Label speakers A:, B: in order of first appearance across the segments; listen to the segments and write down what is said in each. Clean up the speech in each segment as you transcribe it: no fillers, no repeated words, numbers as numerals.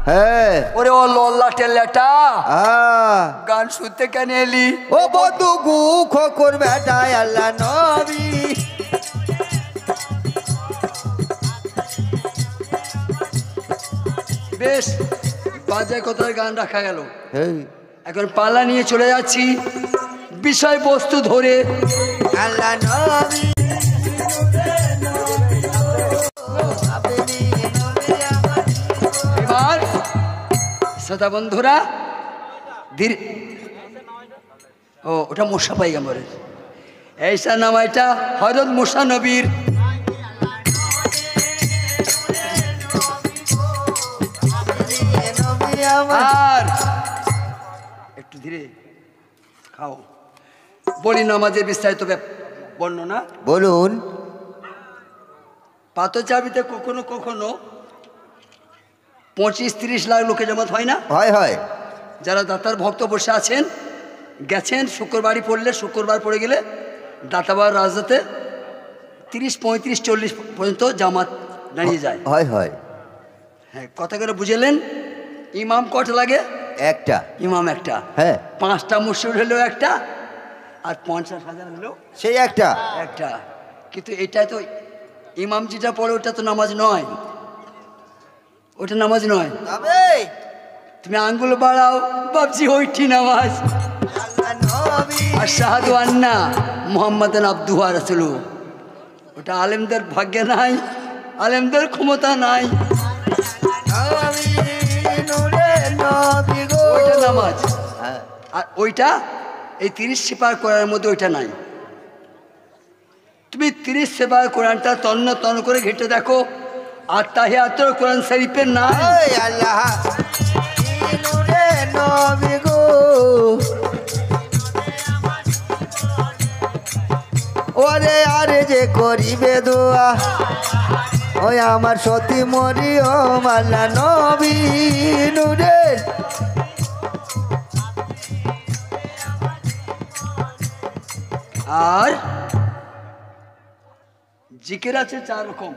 A: হ্যাঁ
B: ওরে ও লল্লা টেল্লাটা গান শুনতে কেন এলি?
A: ও বধু গু খোকর বেটা আল্লাহ নবী।
B: বেশ বাজায় কোথায় গান রাখা গেল। এখন পালা নিয়ে চলে যাচ্ছি বিষয়বস্তু ধরে।
A: আল্লাহ নবী
B: এবার শ্রোতা বন্ধুরা ধীরে ও ওটা মুসা পাইগাম্বরের এইসা নাম এটা হযরত মুসা নবীর। আর একটু ধীরে খাও। বলি নামাজের বিস্তারিত বর্ণনা।
A: বলুন।
B: পাথরচাবিতে কখনো কখনো 25-30 লাখ লোকে জমাত হয় না?
A: হয় হয়।
B: যারা দাতার ভক্ত বসে আছেন গেছেন শুক্রবারই পড়লে, শুক্রবার পড়ে গেলে দাতাবার রাজদাতে 30, 35, 40 পর্যন্ত জামাত দাঁড়িয়ে যায়।
A: হয় হয়।
B: হ্যাঁ, কথা করে বুঝলেন? ইমাম কটা লাগে?
A: একটা।
B: ইমাম একটা।
A: হ্যাঁ।
B: 5টা মুসল্লি হলেও একটা, আর 50,000 হলেও
A: সেই একটা
B: একটা। কিন্তু এটা তো ইমাম যেটা পড়ে ওটা তো নামাজ নয়, ওটা নামাজ নয়। তুমি আঙ্গুল বাড়াও বাবজি ওইটি নামাজ। আশহাদু আন্না মুহাম্মাদান আবদুহু ওয়া রাসূলুহু, ওটা আলেমদের ভাগ্যে নাই, আলেমদের ক্ষমতা নাই, ওইটা নামাজ। আর ওইটা এই 30 সেপার কোরআনের মধ্যে ওইটা নাই। তুমি 30 সেপার কোরআনটা তন্ন তন্ন করে ঘেটে দেখো, আর তাহিয়াতুল কোরআন শরীফের নাই।
A: আল্লাহ নবী গো ওরে আরে যে করিবে দোয়া ওই আমার সতী মরিয়ম আল্লাহ নবী নূরে।
B: আর জিকির আছে 4 রকম।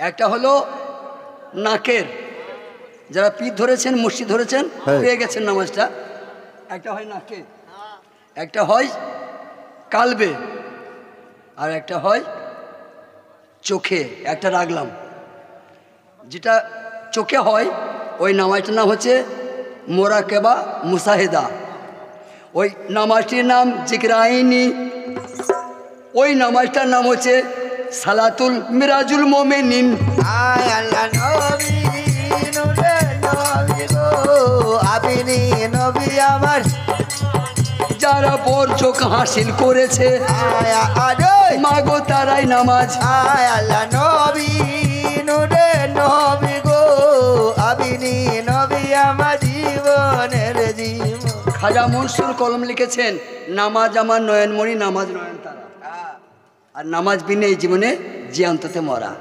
B: একটা হলো নাকের, যারা পীর ধরেছেন মুর্শিদ ধরেছেন পেয়ে গেছেন নামাজটা। একটা হয় নাকে, একটা হয় কালবে, আর একটা হয় চোখে। একটা রাখলাম, যেটা চোখে হয় ওই নামাজটার নাম হচ্ছে মোরাকেবা মুসাহেদা। ওই নামাজটির নাম জিকরাইনি। ওই নামাজটার নাম হচ্ছে সালাতুল মিরাজুল মোমেনিন।
A: আল্লাহ নবী নূরে নবী গো আপনি নবী আমার।
B: যারা বড় চোখ হাসিল করেছে মাগো তারাই নামাজ।
A: আল্লাহ নবী নূরে নবী গো আপনি নবী আমার জীবনের জীবন।
B: খাজা মনসুর কলম লিখেছেন নামাজ আমার নয়নমণি, নামাজ নয়ন তারা। আর নামাজ বিনে এই জীবনে জিয়ান্ততে মরা।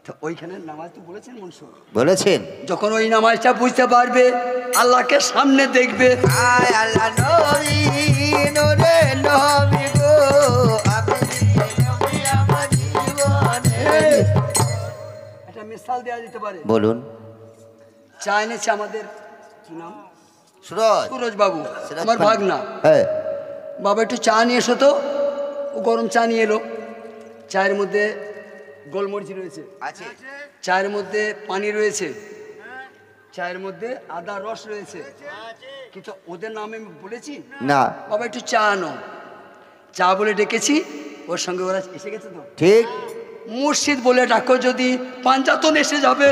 B: তো ওইখানে নামাজ তো বলেছেন মনসুর,
A: বলেছেন।
B: যখন ওই নামাজটা বুঝতে পারবে আল্লাহকে সামনে দেখবে।
A: আল্লাহ নবী নূরে নবী গো আপনি নবী আমার জীবনের।
B: একটা মিসাল দেওয়া যেতে পারে।
A: বলুন।
B: চা এনেছে আমাদের, কি নাম?
A: সুরজ।
B: সুরজ বাবু, আমার ভাগনা।
A: হ্যাঁ।
B: বাবা একটু চা নিয়ে এসো তো। ও গরম চা নিয়ে এলো। চায়ের মধ্যে গোলমরিচ রয়েছে, চায়ের মধ্যে পানি রয়েছে, চায়ের মধ্যে আদা রস রয়েছে, কিন্তু ওদের নামে আমি বলেছি
A: না।
B: বাবা একটু চা আনো। চা বলে ডেকেছি, ওর সঙ্গে ওরা এসে গেছে তো।
A: ঠিক।
B: মুর্শিদ বলে ডাকো যদি পাঞ্জাতন এসে যাবে।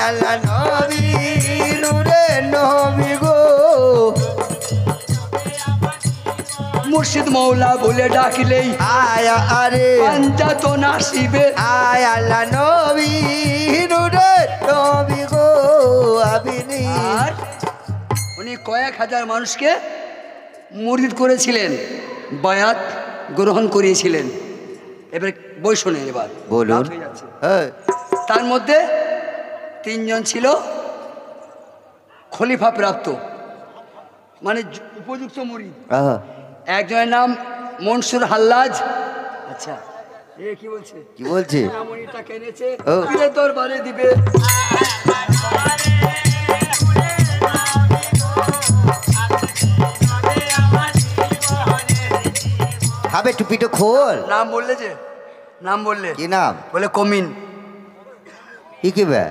A: আল্লাহ নবী নূরে নবী গো
B: মুর্শিদ মৌলা বলে ডাকলেই
A: আরে
B: পাঞ্জাতন আসিবে।
A: আল্লাহ নবী নূরে নবী গো আপনি।
B: আর উনি কয়েক হাজার মানুষকে মুরিদ করেছিলেন, বায়াত গ্রহণ করিয়েছিলেন। এবার বই শোনেন, এবার
A: বলুন।
B: তার মধ্যে 3 জন ছিল খলিফা প্রাপ্ত, মানে উপযুক্ত মুরিদ। একজনের নাম মনসুর হাল্লাজ। আচ্ছা, এ কি বলছে?
A: কি বলছে?
B: টাকা এনেছে দরবারে দিবে।
A: হবে টুপিটা খোল।
B: নাম বললে যে, নাম বললে
A: কি নাম?
B: বলে কমিন।
A: কি বে?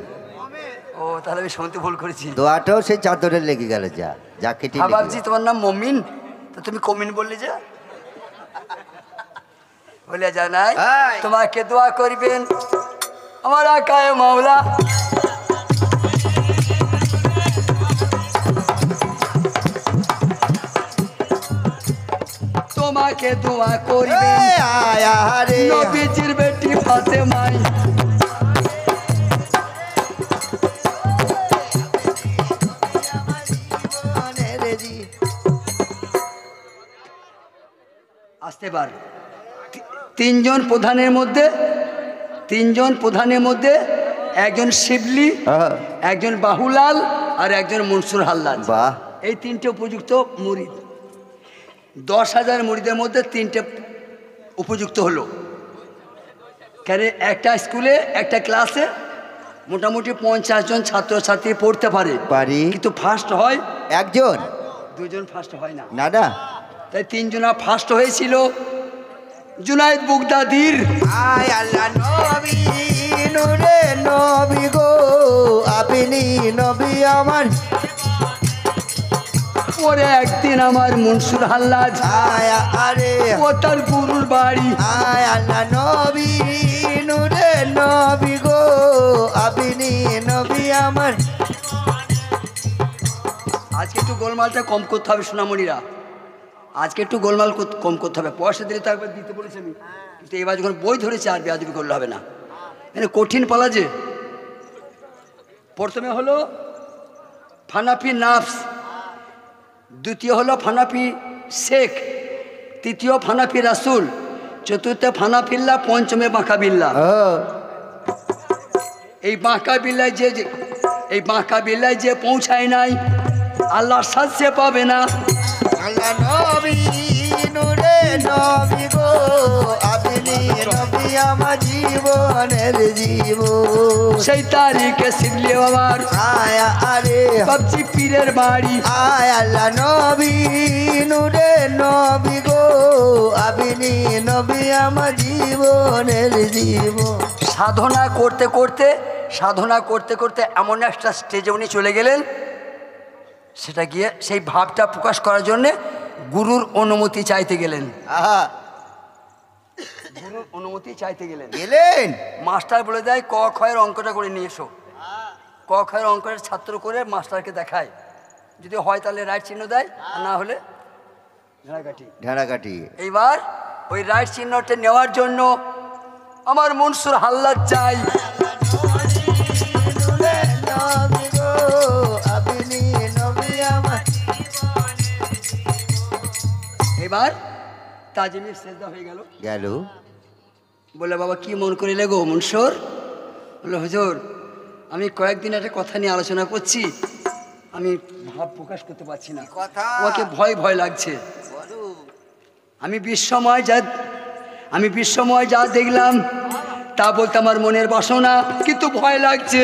B: ও তাহলে আমি শুনতে ভুল করেছি।
A: দোয়াটাও সেই চাদরে লেগে গেল। যা যা কেটে লেগে
B: ভাবছি
A: গেল।
B: তোমার নাম মমিন, তো তুমি কমিন বললে যে। বলে জানাই
A: এই।
B: তোমাকে দোয়া করবেন আমার আকায়ে মাওলা। তোমাকে দোয়া করবেন
A: এই আয়া রে
B: নবীজির বেটি ফাতেমাই। আসতে পার। তিনজন প্রধানের মধ্যে একজন শিবলি,
A: হ্যাঁ।
B: একজন বাহুলাল আর একজন মনসুর হাল্লাজ।
A: বাহ।
B: এই তিনটে উপযুক্ত মুরিদ। 10,000 মুরিদের মধ্যে তিনটে উপযুক্ত হলো। কেন একটা স্কুলে একটা ক্লাসে মোটামুটি 50 জন ছাত্রছাত্রী পড়তে পারে, কিন্তু ফার্স্ট হয়
A: একজন,
B: দুজন ফার্স্ট হয় না।
A: না না,
B: তাই তিনজনা ফার্স্ট হয়েছিল। জুনায়েদ বুগদাদির
A: আয় আল্লাহ নবী নূরে নবী গো আপনি নবী আমার।
B: পরে একদিন আমার মনসুর হাল্লাজ
A: আয় আরে
B: ও তার গুরুর বাড়ি।
A: আয় আল্লাহ নবী নূরে নবী গো আপনি নবী আমার।
B: আজকে একটু গোলমালটা কম করতে হবে সোনামণিরা, আজকে একটু গোলমাল কম করতে হবে। পয়সা দিলে তো একবার দিতে বলেছি আমি, কিন্তু এবার যখন বই ধরেছে আর বেয়াদবি করলে হবে না। মানে কঠিন পালা যে। প্রথমে হলো ফানাফি নাফস, দ্বিতীয় হলো ফানাফি শেখ, তৃতীয় ফানাফি রাসুল, চতুর্থে ফানাফিল্লা, পঞ্চমে বাঁকাবিল্লা। এই বাঁকাবিল্লায় যে পৌঁছায় নাই আল্লাহর সাথ সে পাবে না।
A: আল্লাহ নবী নূরে নবী গো আপনি নবী আমার জীবনের জীবন।
B: সেই তারিখে শিবলি বাবার
A: আয়া আরে
B: বাপজি পীরের বাড়ি।
A: আয় আল্লাহ নবী নূরে নবী গো আপনি নবী আমার জীবনের জীবন।
B: সাধনা করতে করতে এমন একটা স্টেজে উনি চলে গেলেন, সেটা গিয়ে সেই ভাবটা প্রকাশ করার জন্যে গুরুর অনুমতি চাইতে গেলেন। গুরুর অনুমতি চাইতে গেলেন। মাস্টার বলে দেয় ক খয়ের অঙ্কটা করে নিয়ে এসো। ক খয়ের অঙ্কের ছাত্র করে মাস্টারকে দেখায়, যদি হয় তাহলে রাইট চিহ্ন দেয়, আর না হলে
A: ঢাড়াকাঠি।
B: এইবার ওই রাইট চিহ্নটা নেওয়ার জন্য আমার মনসুর হাল্লাজ চাই। এবার তাজিমের সেজদা হয়ে গেল। বলে বাবা কি মন করিলে গো মনসুর? বলে হুজুর আমি কয়েকদিন একটা কথা নিয়ে আলোচনা করছি, আমি ভাব প্রকাশ করতে পারছি না, ওকে ভয় লাগছে। আমি বিশ্বময় যা দেখলাম তা বলতে আমার মনের বাসনা, কিন্তু ভয় লাগছে।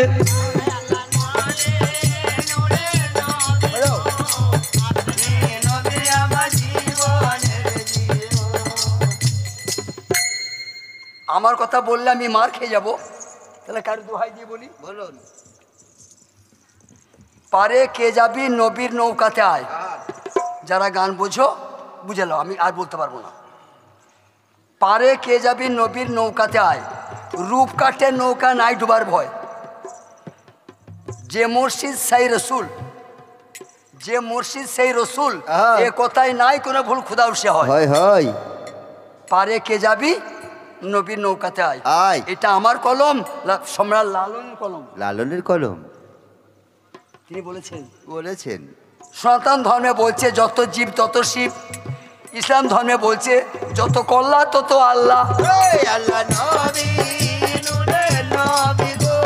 B: আমার কথা বললে আমি মার খেয়ে যাবো, তাহলে কার দোহাই দিয়ে বলি? বলুন। পারে কে যাবি নবীর নৌকাতে আয়। যারা গান বোঝো বুঝে নাও, আমি আর বলতে পারবো না। পারে কে যাবি নবীর নৌকাতে আয়, রূপ কাটে নৌকা নাই ডুবার ভয়। যে মুর্শিদ সেই রসুল, এ কথাই নাই কোনো ভুল খুদাও সে হয়। পারে কে যাবি নবীর নৌকাতে আয়, এটা আমার কলম, সম্রাট লালনের কলম। তিনি বলেছেন সনাতন ধর্মে বলছে যত জীব তত শিব, ইসলাম ধর্মে বলছে যত কল্লা তত আল্লাহ।
A: আল্লাহ নবী নূরে নবী গো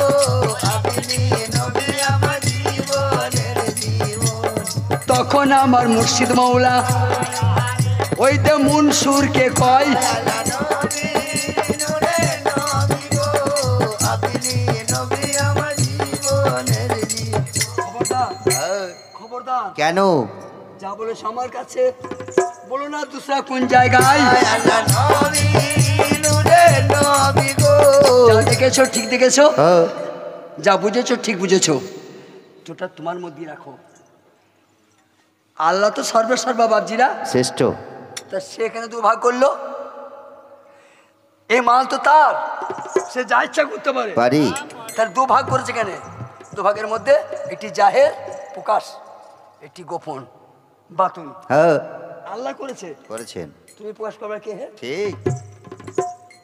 A: আপনি নবী আমার জীবনের জীবন।
B: তখন আমার মুর্শিদ মৌলা ওই দে মনসুরকে কয়,
A: আল্লাহ নবী নূরে নবী গো আপনি নবী আমার জীবনের কেন?
B: যা বলেছ আমার কাছে বলো না দুসরা কোন জায়গায়।
A: আল্লাহ নবী নূরে নবী গো।
B: যা দেখেছো ঠিক দেখেছো,
A: হ্যাঁ,
B: যা বুঝেছো ঠিক বুঝেছো, তোটা তোমার মধ্যেই রাখো। আল্লাহ তো সর্বসর্বা বাবজিরা
A: শ্রেষ্ঠ।
B: তা সে এখানে দুভাগ করলো, এই মাল তো তার, সে যা ইচ্ছা করতে পারে।
A: পারি।
B: তার দুভাগ করেছে কেন? দুভাগের মধ্যে একটি জাহের প্রকাশ, একটি গোপন বাতুন
A: হ্যাঁ,
B: আল্লাহ করেছে।
A: করেছেন।
B: তুমি প্রকাশ করবে কে? হে
A: ঠিক।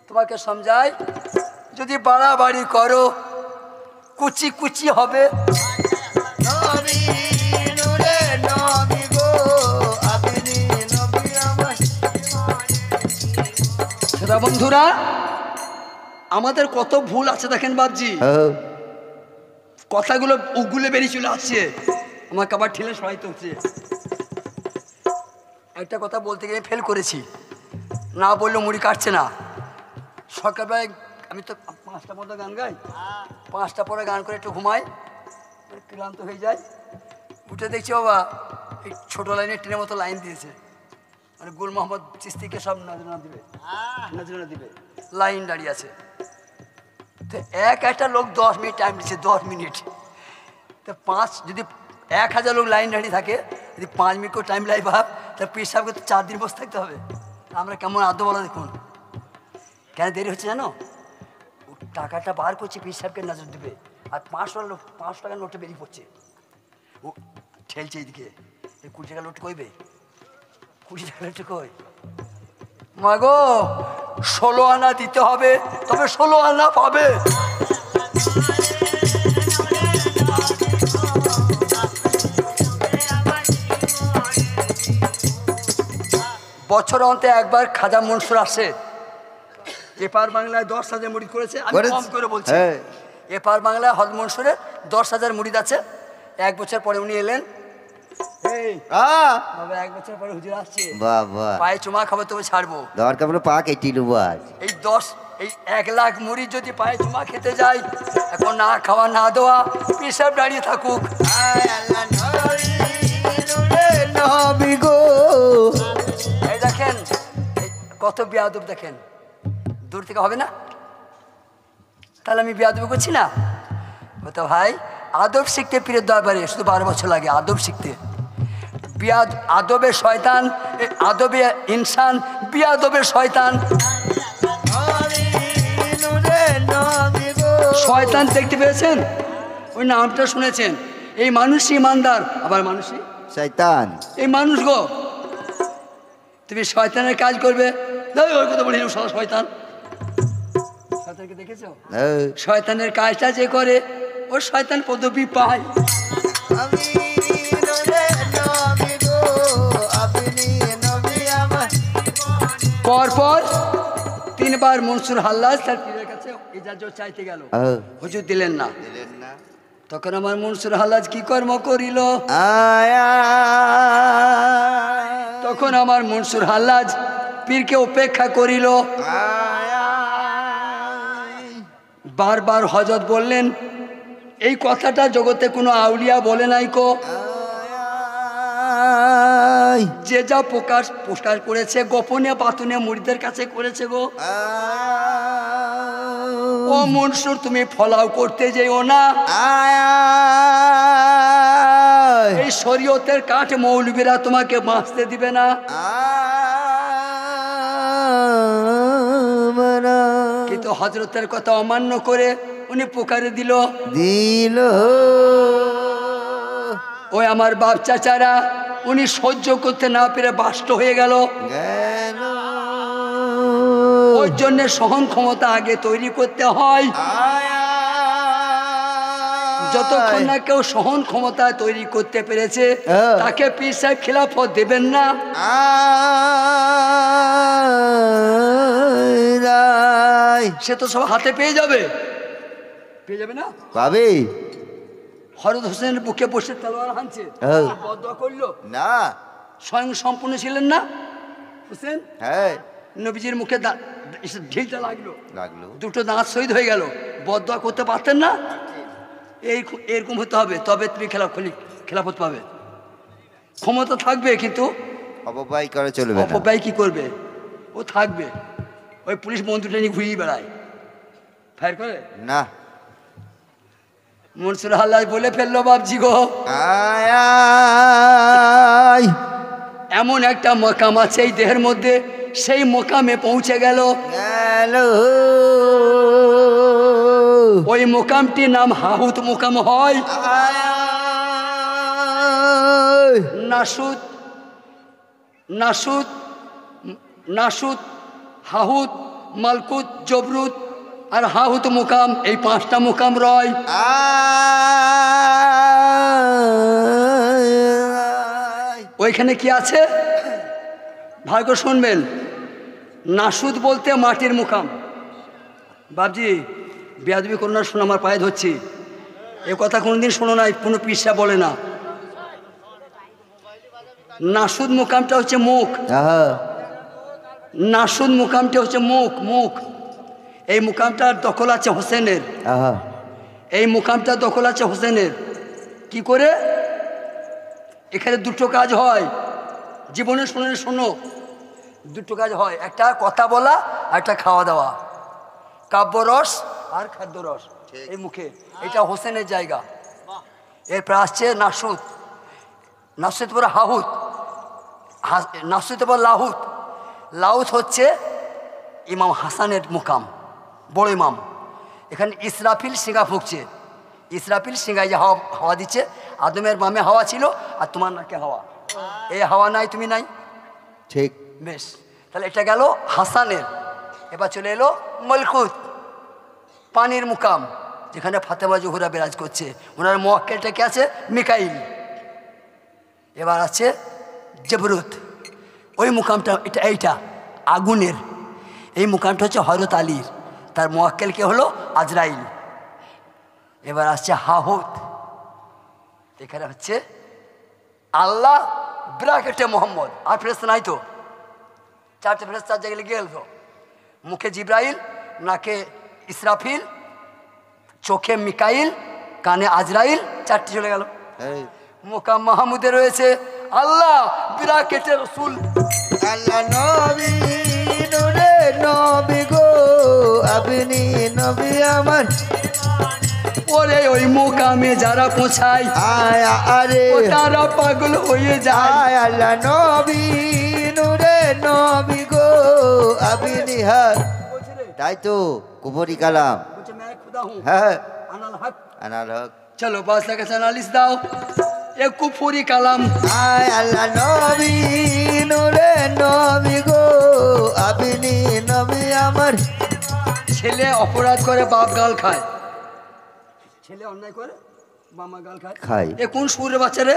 B: তোমাকে সমঝাই, যদি বাড়াবাড়ি করো কুচি কুচি হবে।
A: নবী নূরে নবী গো, আপনি নবী আমার।
B: সেটা বন্ধুরা আমাদের কত ভুল আছে দেখেন বাবজি,
A: হ্যাঁ,
B: কথাগুলো উগুলে বেরিয়ে চলে আসছে, আমাকে আবার ঠেলে সরাইতে হচ্ছে। একটা কথা বলতে গিয়ে ফেল করেছি, না বললেও মুড়ি কাটছে না। সকালবেলায় আমি তো 5টা মতো গান গাই, 5টা পরে গান করে একটু ঘুমাই, ক্লান্ত হয়ে যায়। উঠে দেখছি বাবা এই ছোটো লাইনে ট্রেনের মতো লাইন দিয়েছে, মানে গুল মোহাম্মদ চিস্তিকে সব নজরানা দিবে, নজরানা দিবে, লাইন দাঁড়িয়ে আছে। তো একটা লোক 10 মিনিট টাইম দিচ্ছে, 10 মিনিট। তো যদি 1000 লোক লাইন দাঁড়িয়ে থাকে, যদি 5 মিনিট করে টাইম লাই ভাব, তাহলে পীর সাহেবকে তো 4 দিন বসে থাকতে হবে। আমরা কেমন আদৌ বলা দেখুন, কেন দেরি হচ্ছে জানো? ও টাকাটা বার করছে, পীর সাহেবকে নজর দেবে, আর 500 টাকার নোটে বেরিয়ে পড়ছে। ও ঠেলছে এইদিকে, 20 টাকা নোট কইবে, 20 টাকা নোট কই মাগো 16 আনা দিতে হবে, তবে 16 আনা পাবে। বছর অন্তে একবার খাজা মনসুর আসে, এপার বাংলায় 10,000 মুরিদ করেছে, আমি কম করে বলছি। এপার বাংলায় হজ মনসুরের 10,000 মুরিদ আছে। 1 বছর পরে উনি এলেন, এই বাবা 1 বছর পরে হুজুর আসছে,
A: বাবা
B: পায়ে চুমা খাবে তবে ছাড়বো,
A: দরকার বলে পা কেটে নেবো আজ।
B: এই 1 লাখ মুরিদ যদি পায়ে চুমা খেতে যায়, এখন না খাওয়া না দেওয়া, পীর সাহেব দাঁড়িয়ে থাকুক।
A: আল্লাহ নবী নূরে নবী গো।
B: এই দেখেন কত বেয়াদব, দেখেন দূর থেকে হবে না? তাহলে আমি বেয়াদবি করছি না? তো ভাই আদব শিখতে পীরের দরবারে শুধু 12 বছর লাগে আদব শিখতে। আদবে শয়তান, আদবে ইনসান, বিয়াদবে শয়তান। শয়তান দেখতে পেয়েছেন? ওই নামটা শুনেছেন? এই মানুষই ইমানদার, আবার মানুষই
A: শয়তান।
B: এই মানুষ গো, তুমি শয়তানের কাজ করবে, ওই কথা বলি সারা শয়তান। শয়তানকে দেখেছো? শয়তানের কাজটা যে করে ও শয়তান পদবি পায়। পরপর 3 বার মনসুর হাল্লাজ তার পীরের কাছে ইজাজত চাইতে গেল, হুজুর দিলেন না। তখন আমার মনসুর হাল্লাজ কি কর্ম করিল? তখন আমার মনসুর হাল্লাজ পীরকে উপেক্ষা করিল। বারবার হযরত বললেন, এই কথাটা জগতে কোনো আউলিয়া বলে নাই কো। যে যা প্রকাশ করেছে গোপনে বাতুনে মুরিদের কাছে করেছে গো। ও মনসুর তুমি ফলাও করতে যেও না, এই শরীয়তের কাঠ মৌলবীরা তোমাকে বাঁচতে দিবে না। কিন্তু হযরতের কথা অমান্য করে উনি পুকারে দিল। ওই আমার বাপ চাচারা উনি সহ্য করতে না পেরে বাষ্ট হয়ে গেল। ওর জন্য সহন ক্ষমতা আগে তৈরি করতে হয়। যতক্ষণ না কেউ সহন ক্ষমতা তৈরি করতে পেরেছে তাকে পীর সাহেব খিলাফত দেবেন না। সে তো সব হাতে পেয়ে যাবে, পেয়ে যাবে না?
A: পাবে।
B: হযরত হোসেনের বুকে বসে তলোয়ার হানছে, বদদোয়া করলো
A: না,
B: স্বয়ং সম্পূর্ণ ছিলেন না হোসেন।
A: হ্যাঁ,
B: নবীজির মুখে ঢিলটা লাগলো,
A: দুটো
B: 2 দাঁত শহীদ হয়ে গেল। বদদোয়া করতে পারতেন না? এরকম হতে হবে, তবে তুমি খেলাফত পাবে। ক্ষমতা থাকবে কিন্তু
A: অপব্যয় করে চলবে না।
B: অপব্যয় কি করবে? ও থাকবে, ওই পুলিশ বন্ধুটা নিয়ে ঘুরিয়ে বেড়ায়, ফায়ার করে
A: না।
B: মনসুর হাল্লাজ বলে ফেললো, বাপজি গো
A: আয় আয়
B: এমন একটা মকাম আছে এই দেহের মধ্যে, সেই মকামে পৌঁছে গেল।
A: গেল
B: ওই মোকামটির নাম হাহুত মোকাম হয়।
A: আয়
B: নাসুদ, নাসুদ, নাসুদ, হাহুত, মালকুত, জবরুত আর হাহুত মোকাম, এই 5টা মোকাম রয়। ওইখানে কি আছে ভাগ্য শুনবেন। নাসুদ বলতে মাটির মুকাম। বাবজি বেয়াদবি করো না, শোনো, আমার পায়ে ধরছি, এ কথা কোনোদিন শোনো নাই, কোনো পিসা বলে না। নাসুদ মুকামটা হচ্ছে মুখ, নাসুদ মুকামটা হচ্ছে মুখ, মুখ। এই মুকামটার দখল আছে হোসেনের, এই মুকামটার দখল আছে হোসেনের। কি করে? এখানে 2টো কাজ হয় জীবনে, শুনে শোনো, 2টো কাজ হয়, একটা কথা বলা আর একটা খাওয়া দাওয়া, কাব্যরস আর খাদ্যরস এই মুখে। এটা হোসেনের জায়গা। এরপর আসছে নাসুদ, নাসুদ পরে হাহুত, নাসুদ পর লাহুত। লাহুত হচ্ছে ইমাম হাসানের মুকাম, বড় ইমাম। এখানে ইসরাফিল সিঙ্গা ফুঁকছে, ইসরাফিল সিঙ্গায় যে হাওয়া হাওয়া দিচ্ছে, আদমের বামে হাওয়া ছিল আর তোমার নাকে হাওয়া, এই হাওয়া নাই, তুমি নাই,
A: ঠিক।
B: বেশ, তাহলে এটা গেল হাসানের। এবার চলে এলো মলকুত, পানির মুকাম, যেখানে ফাতেমা জোহরা বিরাজ করছে, ওনার মোয়াক্কেলটা কে আছে? মিকাইল। এবার আছে জবরুত, ওই মুকামটা, এটা এইটা আগুনের, এই মুকামটা হচ্ছে হযরত আলীর, তার মোয়াক্কেল কে হলো আজরাইল। এবার আসছে হাহুত, এখানে হচ্ছে আল্লাহ ব্রাকেটে মোহাম্মদ, আর ফেরেশতা নাই তো, 4টে ফেরেশতা 4 জায়গায় গেল তো, মুখে জিব্রাইল, নাকে ইসরাফিল, চোখে মিকাইল, কানে আজরাইল, 4টে চলে গেল। মুকাম মাহমুদে রয়েছে আল্লাহ ব্রাকেটে রসুল,
A: আল্লাহ নবী নূরে নবী গো, আপনি নবী আমার।
B: ওরে ওই মুকামে যারা পৌঁছায়
A: আয় আরে
B: ও তারা পাগল হয়ে যায়।
A: আয় আল্লাহ নবী নূরে নবী গো, আপনি। হ্যাঁ তাই তো, কুফরি কালাম।
B: বলছে मैं खुदा हूँ,
A: হ্যাঁ
B: আনাল হক।
A: আনাল হক।
B: চলো বাস লাগে নালিশ দাও, এ কুফরি কালাম।
A: আয় আল্লাহ নবী নূরে নবী গো, আপনি নবী আমার।
B: ছেলে অপরাধ করে বাপ গাল খায়, ছেলে অন্যায় করে বাবা গাল খায়,
A: খায়।
B: এ কোন সুরের বাচ্চা রে?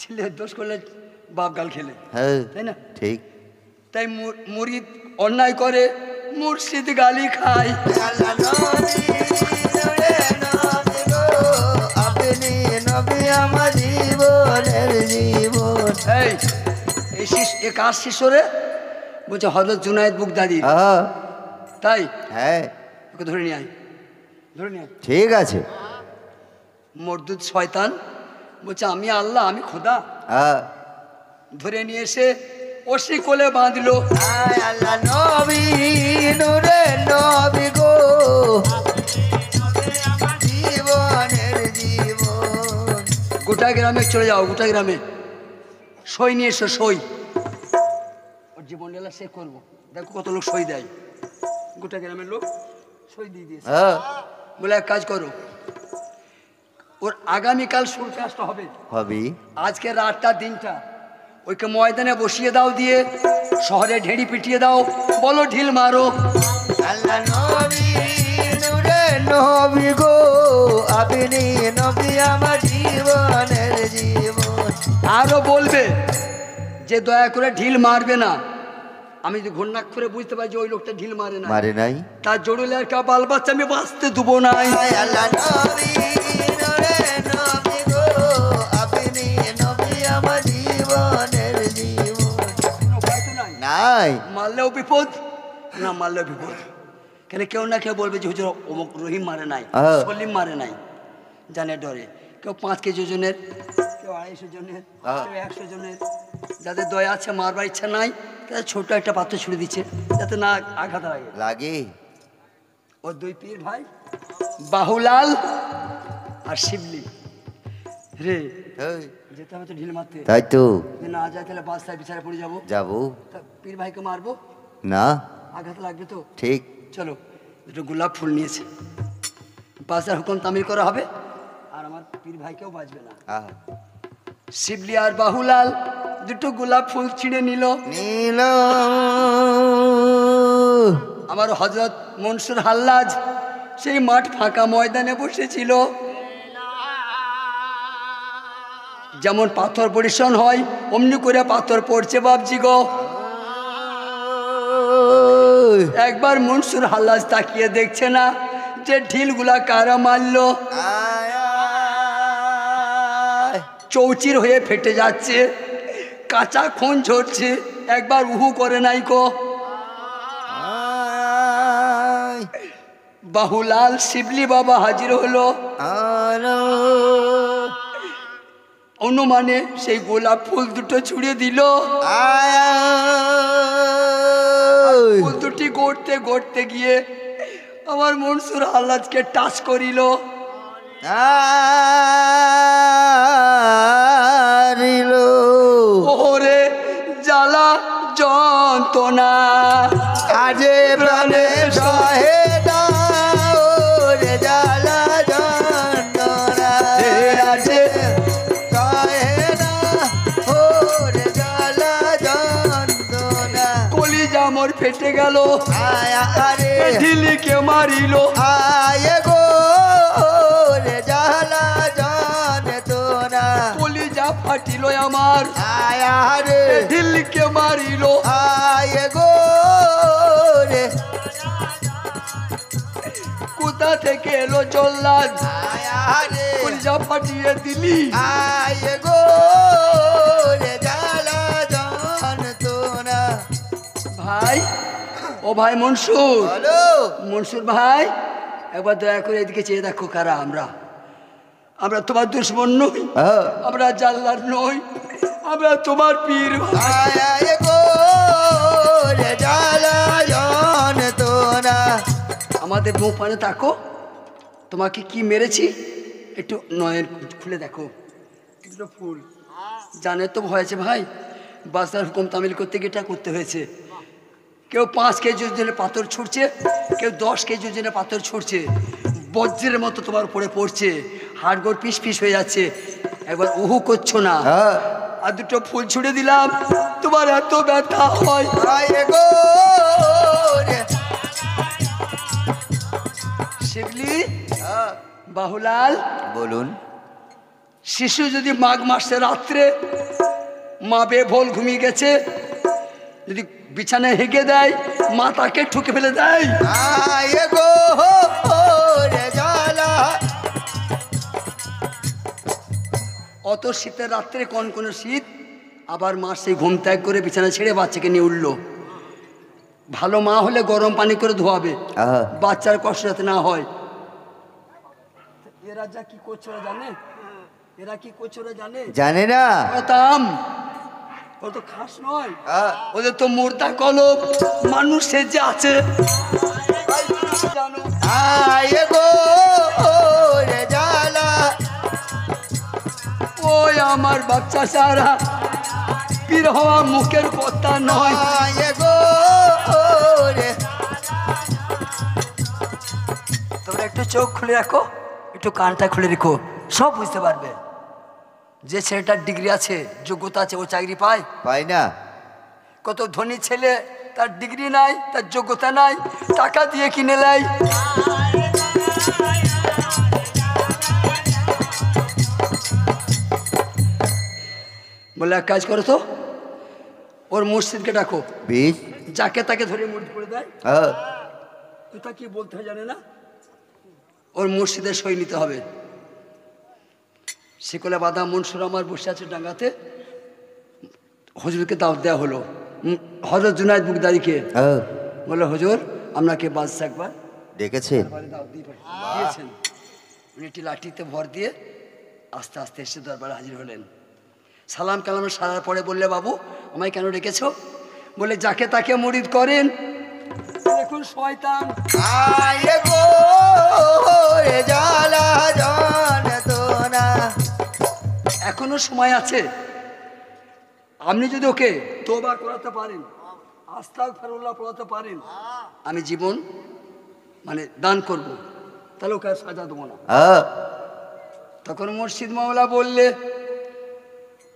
B: ছেলে দোষ করলে বাপ গাল খেলে,
A: হ্যাঁ
B: তাই না?
A: ঠিক।
B: তাই মুরিদ অন্যায় করে মুর্শিদ গালি খায়।
A: আল্লাহ নবী নূরে নবী গো, আপনি নবী আমার জীবনের জীবন।
B: এ কার শিষ্যরে? বলছে হযরত জুনায়েদ বুগদাদি। তাই?
A: হ্যাঁ
B: ওকে ধরে নিয়ে আয়, ধরে নিয়ে আয়।
A: ঠিক আছে।
B: মরদুদ শয়তান বলছে আমি আল্লাহ, আমি খোদা। ধরে নিয়ে এসে ওসি কোলে বাঁধলো।
A: আয় আল্লাহ নবী নূরে নবী গো, জীবনের জীবন।
B: গোটা গ্রামে চলে যাও, গোটা গ্রামে সই নিয়ে এসো, সই। ওর জীবন লীলা সে করবো, দেখো কত লোক সই দেয়। গোটা গ্রামের লোক সই দিয়ে দিয়েছে। বলে এক কাজ করো, ওর আগামীকাল সূর্যাস্ত হবে,
A: হবে
B: আজকে রাতটা দিনটা ওইকে ময়দানে বসিয়ে দাও, দিয়ে শহরে ঢেড়ি পিটিয়ে দাও, বলো ঢিল মারো।
A: আল্লাহ নবী নূরে নবী গো, আপনি নবী আমার জীবনের জীবন।
B: আরো বলবে যে দয়া করে ঢিল মারবে না। আমি যদি ঘূর্ণাক করে বুঝতে পারি যে ওই লোকটা ঢিল মারে না,
A: মারে নাই,
B: তার জড়লে একটা বাল বাচ্চা আমি বাঁচতে দেবো না।
A: আল্লাহ নবী নূরে নবী গো, আপনি নবী আমার জীবনের জীবন। নাই
B: মারলেও বিপদ, না মারলেও বিপদ। কেন কেউ না কেউ বলবে যে হুজুর রহিম মারে নাই, সলিম মারে নাই, জানে ডরে। কেউ 5 কেজি ওজনের কেউ 250 জনের,
A: হ্যাঁ।
B: কেউ 100 জনের। যাদের দয়া আছে, মারবার ইচ্ছা নাই, তাদের ছোট একটা পাত্র ছুড়ে দিচ্ছে যাতে না আঘাত লাগে।
A: লাগে
B: ওর দুই পীর ভাই বাহুলাল আর শিবলি রে,
A: এই,
B: যেতে হবে তো ঢিল মারতে।
A: তাই তো
B: যদি না যায় তাহলে বাস্তায় বিচারে পড়ে যাবো।
A: যাবো
B: তা পীর ভাইকে মারবো,
A: না
B: আঘাত লাগবে তো।
A: ঠিক
B: চলো, দুটো গোলাপ ফুল নিয়েছে, বাজার হুকুম তামিল করা হবে, আর আমার পীর ভাইকেও বাঁচবে না।
A: আহ,
B: শিবলি আর বাহুলাল দুটো গোলাপ ফুল ছিঁড়ে নিল।
A: নীল
B: আমার হযরত মনসুর হাল্লাজ সেই মাঠ ফাঁকা ময়দানে বসেছিল। যেমন পাথর পরিশন হয় অমনি করে পাথর পড়ছে বাপজি গো। একবার মনসুর হাল্লাজ তাকিয়ে দেখছে না যে ঢিলগুলা কারা মারলো।
A: আয়, আয়,
B: চৌচির হয়ে ফেটে যাচ্ছে, কাঁচা খুন ঝরছে, একবার উহু করে নাই গো।
A: আয়,
B: বাহুলাল শিবলি বাবা হাজির হলো।
A: আলো,
B: অনুমানে সেই গোলাপ ফুল দুটো ছুঁড়ে দিল।
A: আয়,
B: ফুল দুটি গড়তে গড়তে গিয়ে আমার মনসুর হাল্লাজকে টাচ করিল।
A: আরিলো
B: ওরে জ্বালা যন্ত্রণা
A: আজে প্রাণে সহে দাও রে জ্বালা যন্ত্রণা
B: আজে
A: সহে না ও রে জ্বালা যন্ত্রণা
B: কলিজা মোর ফেটে গেল,
A: আয়া আরে
B: ঢিলিকে মারিল।
A: আয়ে গো রে জ্বালা যন্ত্রণা
B: কলিজা ফাটিল আমার,
A: আয়া রে
B: ঢিলিকে মারিল।
A: আয়ে গো রে
B: কোথা থেকে এলো জল্লাদ,
A: আয়া রে
B: কলিজা ফাটিয়ে দিলি।
A: আয়ে গো রে জ্বালা যন্ত্রণা
B: ভাই, ও ভাই মনসুর,
A: বলো
B: মনসুর ভাই, একবার দয়া করে এদিকে চেয়ে দেখো কারা আমরা। আমরা তোমার দুশ্মন নই, আমরা জাল্লার নই, আমরা তোমার পীর ভাই।
A: আয়ে গো রে জ্বালা যন্ত্রণা
B: আমাদের মুখ পানে তাকো, তোমাকে কি মেরেছি একটু নয়ন খুলে দেখো। দুটো ফুল জানে তো হয়েছে ভাই, বাসার হুকুম তামিল করতে গিয়ে এটা করতে হয়েছে। কেউ 5 কেজি ওজনের পাথর ছুটছে, কেউ 10 কেজি ওজনের পাথর ছুটছে, বজ্রের মতো তোমার উপরে পড়ছে, হাড়গোড় পিস পিস হয়ে যাচ্ছে, একবার উহু করছো না। আর দুটো ফুল ছুড়ে দিলাম, তোমার এত ব্যথা হয়।
A: আয়ে গো রে
B: শিবলি বাহুলাল,
A: বলুন
B: শিশু যদি মাঘ মাসে রাত্রে মা বেভোল ঘুমিয়ে গেছে, যদি বিছানায় হেগে দেয়, মা তাকে ঠুকে ফেলে দেয়।
A: আয়ে গো রে জ্বালা
B: অত শীতের রাত্রে কোন শীত, আবার মা সেই ঘুম ত্যাগ করে বিছানা ছেড়ে বাচ্চাকে নিয়ে উঠলো। ভালো মা হলে গরম পানি করে ধোয়াবে, বাচ্চার কষ্ট যাতে না হয়। এরা যা কি করছে ওরা জানে, এরা কি করছে ওরা জানে,
A: জানে না
B: তাম ও তো খাস নয়, ওদের তো মুর্দা কলব, মানুষ সেজে আছে। জানো
A: আয়ে গো রে জ্বালা
B: ওই আমার বাচ্চা সারা পীর হওয়া মুখের কথা নয়।
A: আয়ে গো রে
B: তোমরা একটু চোখ খুলে রাখো, একটু কানটা খুলে রেখো, সব বুঝতে পারবে। যে ছেলেটার ডিগ্রি আছে, যোগ্যতা আছে, ও চাকরি পায়
A: পাই না
B: কত ধনী ছেলে, তার ডিগ্রি নাই, তার যোগ্যতা নাই, টাকা দিয়ে কিনে নেয়। বলে এক কাজ করো তো, ওর মসজিদকে ডাকো,
A: বিষ
B: যাকে তাকে ধরে মুড়ি করে দেয়, কোথা কি বলতে হয় জানে না, ওর মসজিদে সই নিতে হবে। শিকলে বাঁধা মনসুর আমার বসে আছে ডাঙ্গাতে, হুজুরকে দাওয়াত দেওয়া হলো। হযরত জুনায়েদ বুগদারিকে বলে, হুজুর আপনাকে বাদশা একবার
A: ডেকেছেন
B: দাওয়াত দিয়েছেন। উনি একটি লাঠিতে ভর দিয়ে আস্তে আস্তে এসে দরবারে হাজির হলেন। সালাম কালাম সারার পরে বললে, বাবু আমায় কেন ডেকেছো? বলে, যাকে তাকে মুরিদ করেন দেখুন শয়তান।
A: আয় গো এ জ্বালা যন্ত্রণা।
B: এখনো সময় আছে, আপনি যদি ওকে তোবা করাতে পারেন, আস্তাগফিরুল্লাহ পড়াতে পারেন, আমি জীবন দান করব, তাহলে ওকে আর সাজা দেবো না। তখন মুর্শিদ মাওলা বললে,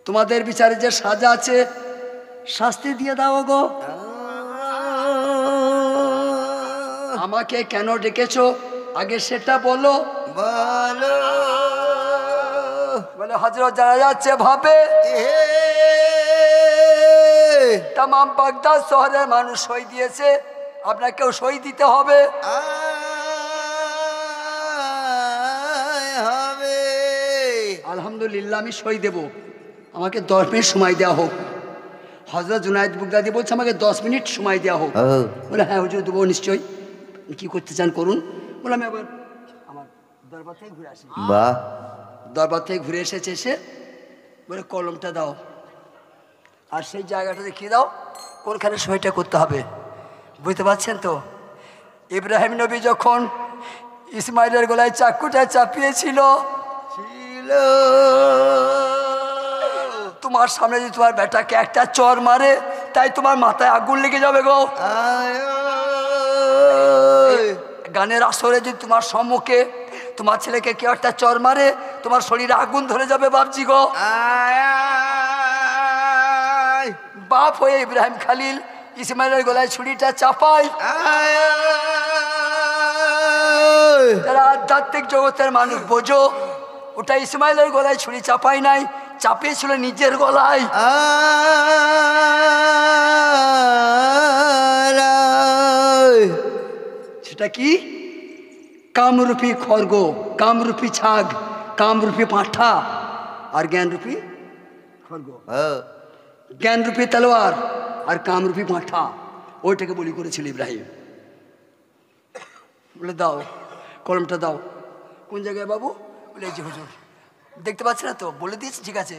B: তোমাদের বিচারে যে সাজা আছে শাস্তি দিয়ে দাও গো। আমাকে কেন ডেকেছো আগে সেটা বলো।
A: বলো।
B: বলে, হযরত যারা যাচ্ছে ভাবে তামাম বাগদাদ শহরের মানুষ সই দিয়েছে, আপনাকেও সই দিতে হবে। আলহামদুলিল্লাহ, আমি সই দেব, আমাকে 10 মিনিট সময় দেওয়া হোক। হযরত জুনায়েদ বাগদাদি বলছে আমাকে 10 মিনিট সময় দেওয়া হোক। বলে, হ্যাঁ হুজুর দেবো নিশ্চয়ই, কি করতে চান করুন। বলে, আমি আবার আমার দরবার থেকে ঘুরে আসি।
A: বাহ।
B: দরবার থেকে ঘুরে এসে বলে, কলমটা দাও আর সেই জায়গাটা দেখিয়ে দাও কোনখানে সইটা করতে হবে। বুঝতে পারছেন তো? ইব্রাহিম নবী যখন ইসমাইলের গলায় চাকুটা চাপিয়েছিল, তোমার সামনে যদি তোমার বেটাকে একটা চর মারে, তাই তোমার মাথায় আগুন লেগে যাবে গো। গানের আসরে যদি তোমার সম্মুখে তোমার ছেলেকে কেউ একটা চর মারে, তোমার শরীরে আগুন ধরে যাবে বাপজি গো। বাপ হয়ে ইব্রাহিম খালিল ইসমাইলের গলায় ছুরিটা চাপায়। তারা আধ্যাত্মিক জগতের মানুষ, বোঝো, ওটা ইসমাইলের গলায় ছুরি চাপাই নাই, চাপিয়েছিল নিজের গলায়। সেটা কি? কামরূপী খড়গ, কামরূপী ছাগ, কামরূপী পাঁঠা আর জ্ঞানরূপী খড়গ, জ্ঞানরূপী তলোয়ার আর কামরূপী পাঁঠা, ওইটাকে বলি করেছিল ইব্রাহিম। বলে, দাও কলমটা দাও। কোন জায়গায় বাবু? বলে, এই যে হুজুর। দেখতে পাচ্ছি না তো? বলে দিয়েছি, ঠিক আছে।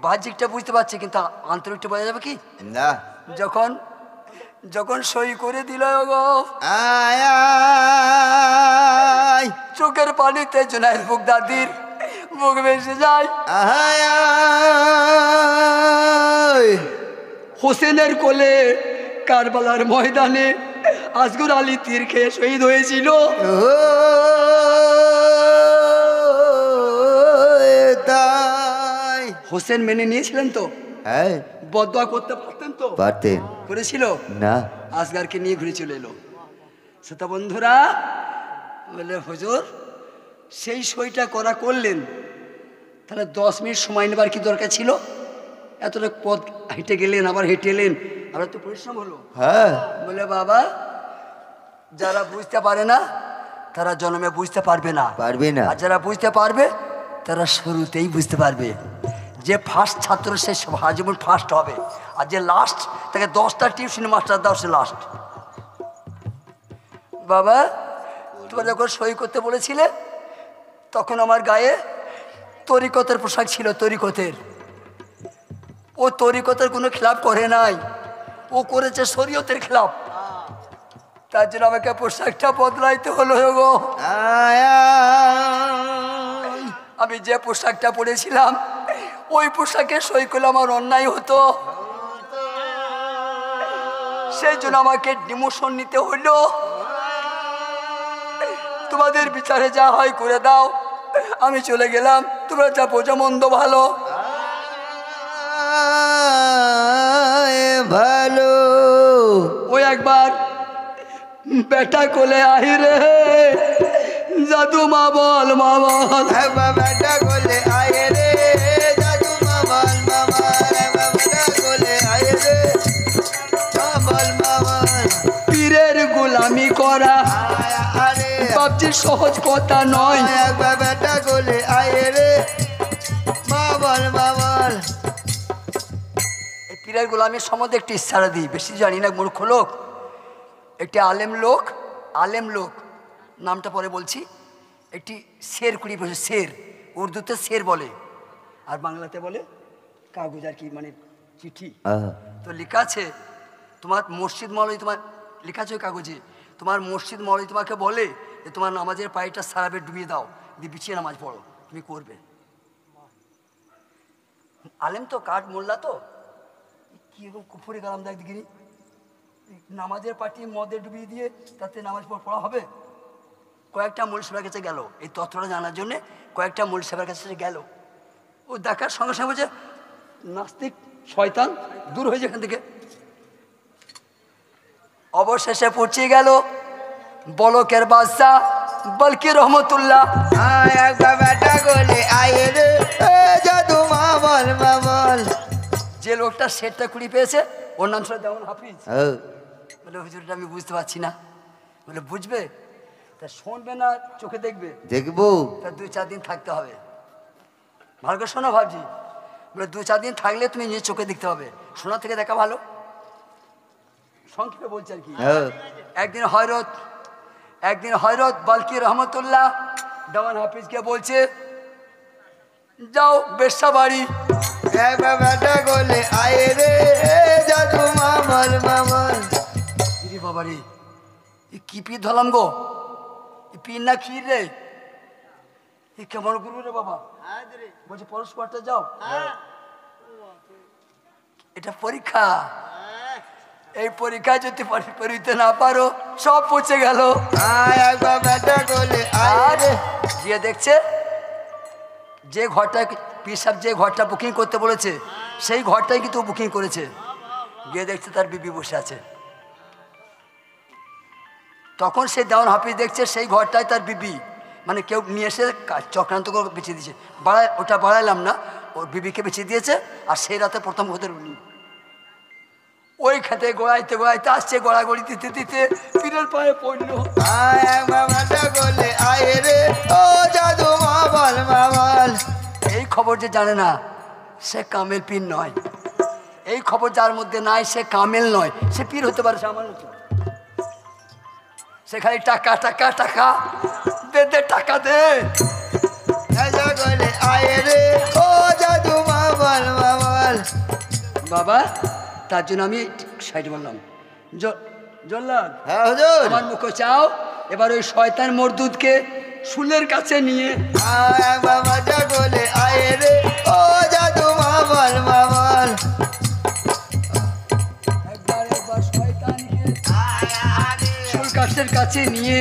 B: বাহ্যিকটা বুঝতে পারছি, কিন্তু আন্তরিকটা বোঝা যাবে কি
A: না?
B: যখন সই করে দিল গো, চোখের পানিতে জুনায়েদ বাগদাদির মুখ ভেসে যায়। হোসেনের কোলে কারবালার ময়দানে আসগর আলী তীর খেয়ে শহীদ হয়েছিল। হোসেন মেনে নিয়েছিলেন তো?
A: হ্যাঁ।
B: বদদোয়া করতে পারতেন তো?
A: পারতেন।
B: করেছিল
A: না?
B: আসগারকে নিয়ে ঘুরে চলে এলো। শ্রোতা বন্ধুরা, বলে, হুজুর সেই সইটা করা করলেন, তাহলে 10 মিনিট সময় নেবার কি দরকার ছিল? এতটা পথ হেঁটে গেলেন, আবার হেঁটে এলেন, আবার তো পরিশ্রম হলো।
A: হ্যাঁ।
B: বলে, বাবা, যারা বুঝতে পারে না তারা জন্মে বুঝতে পারবে না,
A: পারবে না।
B: আর যারা বুঝতে পারবে তারা শুরুতেই বুঝতে পারবে। যে ফার্স্ট ছাত্র সে জীবন ফার্স্ট হবে, আর যে লাস্ট তাকে 10টা টিউশন মাস্টার দাও, সে লাস্ট। বাবা, তোমরা যখন সই করতে বলেছিলে তখন আমার গায়ে তরিকতের পোশাক ছিল, তরিকতের। ও তরিকতের কোনো খেলাপ করে নাই, ও করেছে শরীয়তের খেলাপ। তার জন্য আমাকে পোশাকটা বদলাইতে হলো গো। আমি যে পোশাকটা পরেছিলাম ওই পোশাকে সই করলে আমার অন্যায় হতো, সেই জন্য আমাকে ডিমোশন নিতে হলো। তোমাদের বিচারে যা হয় করে দাও, আমি চলে গেলাম, তোমরা যা বোঝো মন্দ ভালো।
A: ভালো।
B: ওই একবার বেটা কোলে আহিরে, জাদু মা বল, মা বল।
A: বেটা কোলে আয় রে, জাদু মা বল, মা বল। বেটা কোলে আয় রে, মা বল, মা বল।
B: পীরের গোলামি করা বাপজি সহজ কথা নয়।
A: বেটা কোলে আয় রে, মা বল, মা বল।
B: এই পীরের গোলামির সম্বন্ধে একটি ইশারা দিই, বেশি জানি না, মূর্খ লোক। একটি আলেম লোক, নামটা পরে বলছি, একটি শের কুড়ি বছর শের, উর্দুতে শের বলে, আর বাংলাতে বলে কাগজ আর কি, মানে চিঠি। তো লেখা আছে তোমার মসজিদ মৌলভী, তোমার লেখা আছে ওই কাগজে, তোমার মসজিদ মৌলভী তোমাকে বলে যে তোমার নামাজের পায়েটা সারাবে ডুবিয়ে দাও, দিয়ে বিছিয়ে নামাজ পড়ো, তুমি করবে। আলেম তো কাঠ মোল্লা তো কীরকম কুফুরি কালাম দেখ দেখিনি, নামাজের পাটি মদে ডুবিয়ে দিয়ে তাতে নামাজ পড়া হবে? কয়েকটা মূল সাহেবের কাছে গেল এই তথ্যটা জানার জন্যে, কয়েকটা মূল সাহেবের কাছে গেল। ও দেখার সঙ্গে সঙ্গে বলছে নাস্তিক শয়তান দূর হয়ে যায় এখান থেকে। অবশেষে পৌঁছে গেল বলকের বাদশা বলকি রহমতুল্লাহ।
A: একবার বেটা গোলে আয়ে রে জাদু মামল মামল।
B: যে লোকটা সেটটা কুড়ি পেয়েছে ওর নাম ছিল দেওয়ান হাফিজ। বলে হুজুরটা আমি বুঝতে পারছি না। বলে বুঝবে তা শুনবে না চোখে দেখবে?
A: দেখবো।
B: তা 2-4 দিন থাকতে হবে। ভালো করে শোনো ভাবছি। বলে 2-4 দিন থাকলে তুমি নিজের চোখে দেখতে হবে, শোনা থেকে দেখা ভালো। সংক্ষেপে বলছে আর কি। একদিন হযরত বলকি রহমতুল্লাহ দেওয়ান হাফিজকে বলছে যাও বেশ্যা বাড়ি।
A: একবার বেটা গোলে আয়ে রে জাদু মামল মামল।
B: বাবারে কি পীর ধরলাম গো, পীর না ক্ষীর রে, কেমন গুরু রে বাবা। বলছে পরস্পরটা যাও, এটা পরীক্ষা, এই পরীক্ষায় যদি পড়িতে না পারো সব পচে গেল।
A: একবার বেটা গোলে আয়ে
B: গিয়ে দেখছে যে ঘরটা পীর সাহেব যে ঘরটা বুকিং করতে বলেছে সেই ঘরটাই কিন্তু বুকিং করেছে। গিয়ে দেখছে তার বিবি বসে আছে। তখন সে দেওয়ান হাফিজ দেখছে সেই ঘরটায় তার বিবি, মানে কেউ নিয়ে এসে চক্রান্ত করে বেঁচে দিয়েছে। ওটা বাড়াইলাম না, ওর বিবিকে বেঁচে দিয়েছে। আর সেই রাতে প্রথম হতে উনি ওই খেতে গোড়াইতে গোড়াইতে আসছে, গড়াগড়ি দিতে দিতে পীরের পায়ে পড়ল। এই খবর যে জানে না সে কামেল পীর নয়, এই খবর যার মধ্যে নাই সে কামেল নয়, সে পীর হতে পারে সামান্য। সে খালি টাকা টাকা টাকা দে দে, টাকা দে। বাবা তার জন্য আমি সাইড বললাম জল্লাদ আমার মুখ চাও। এবার ওই শয়তান মরদুদকে শুলের কাছে নিয়ে শুল কাছের কাছে নিয়ে